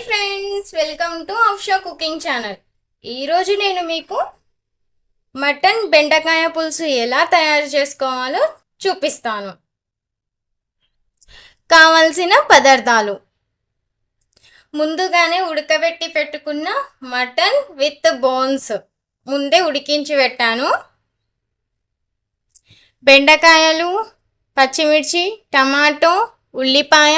Friends, welcome to ఆఫ్షో cooking channel. ఈరోజు నేను మీకు మటన్ బెండకాయ పులుసు ఎలా తయారు చేసుకోవాలో చూపిస్తాను. కావలసిన పదార్థాలు: ముందుగానే ఉడకబెట్టి పెట్టుకున్న మటన్ విత్ బోన్స్ ముందే ఉడికించి పెట్టాను. బెండకాయలు, పచ్చిమిర్చి, టమాటో, ఉల్లిపాయ,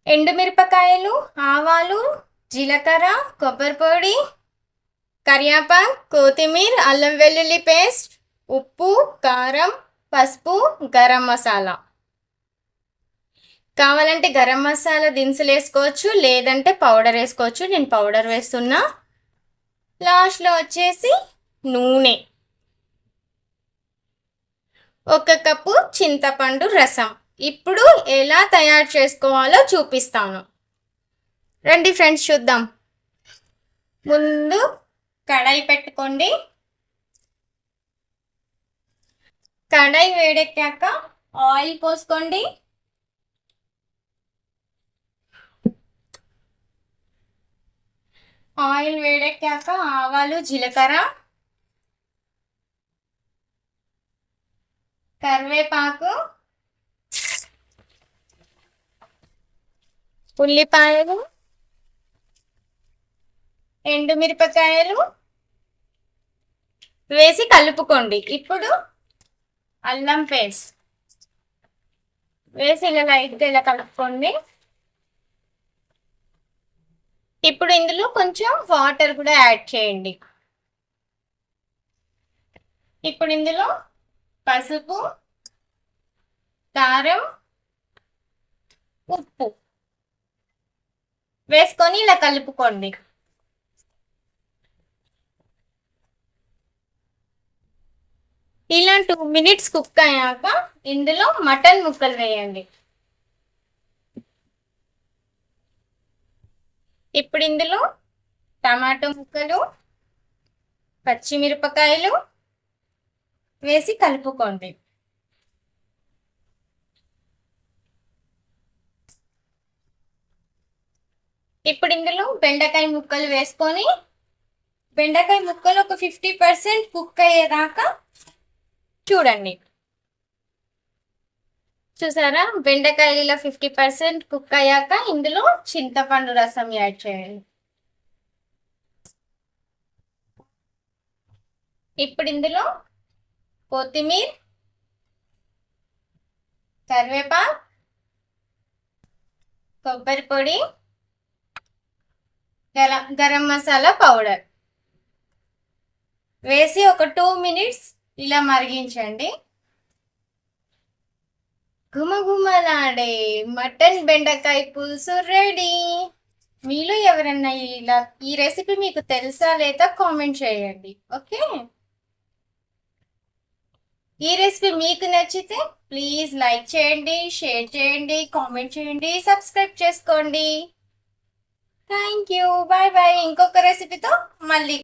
ఎండుమిరపకాయలు, ఆవాలు, జీలకర్ర, కొబ్బరి పొడి, కరివేపాకు, కొత్తిమీర, అల్లం వెల్లుల్లి పేస్ట్, ఉప్పు, కారం, పసుపు, గరం మసాలా. కావాలంటే గరం మసాలా దినుసులు వేసుకోవచ్చు, లేదంటే పౌడర్ వేసుకోవచ్చు. నేను పౌడర్ వేస్తున్నా. లాస్ట్లో వచ్చేసి నూనె, 1 కప్పు చింతపండు రసం. ఇప్పుడు ఎలా తయారు చేసుకోవాలో చూపిస్తాను. రండి ఫ్రెండ్స్, చూద్దాం. ముందు కడాయి పెట్టుకోండి. కడాయి వేడెక్కాక ఆయిల్ పోసుకోండి. ఆయిల్ వేడెక్కాక ఆవాలు, జీలకర్ర, కరివేపాకు, ఉల్లిపాయలు, ఎండుమిరపకాయలు వేసి కలుపుకోండి. ఇప్పుడు అల్లం పేస్ట్ వేసి ఇలా లైట్గా ఇలా కలుపుకోండి. ఇప్పుడు ఇందులో కొంచెం వాటర్ కూడా యాడ్ చేయండి. ఇప్పుడు ఇందులో పసుపు, కారం, ఉప్పు వేసుకొని ఇలా కలుపుకోండి. ఇలా 2 మినిట్స్ కుక్ అయ్యాక ఇందులో మటన్ ముక్కలు వేయండి. ఇప్పుడు ఇందులో టమాటో ముక్కలు, పచ్చిమిరపకాయలు వేసి కలుపుకోండి. ఇప్పుడు ఇందులో బెండకాయ ముక్కలు వేసుకొని బెండకాయ ముక్కలు ఒక 50% కుక్ అయ్యేదాకా చూడండి. చూసారా, బెండకాయలు ఇలా 50% కుక్ అయ్యాక ఇందులో చింతపండు రసం యాడ్ చేయండి. ఇప్పుడు ఇందులో కొత్తిమీర, కరివేపాకు, కొబ్బరి పొడి, గరం మసాలా పౌడర్ వేసి ఒక 2 మినిట్స్ ఇలా మరిగించండి. గుమగుమలాడే మటన్ బెండకాయ పులుసు రెడీ. మీలో ఎవరన్నా ఈ రెసిపీ మీకు తెలుసా లేదా కామెంట్ చేయండి. ఓకే, ఈ రెసిపీ మీకు నచ్చితే ప్లీజ్ లైక్ చేయండి, షేర్ చేయండి, కామెంట్ చేయండి, సబ్స్క్రైబ్ చేసుకోండి. Thank you, bye bye. ఇంకొక రెసిపీతో మళ్ళీ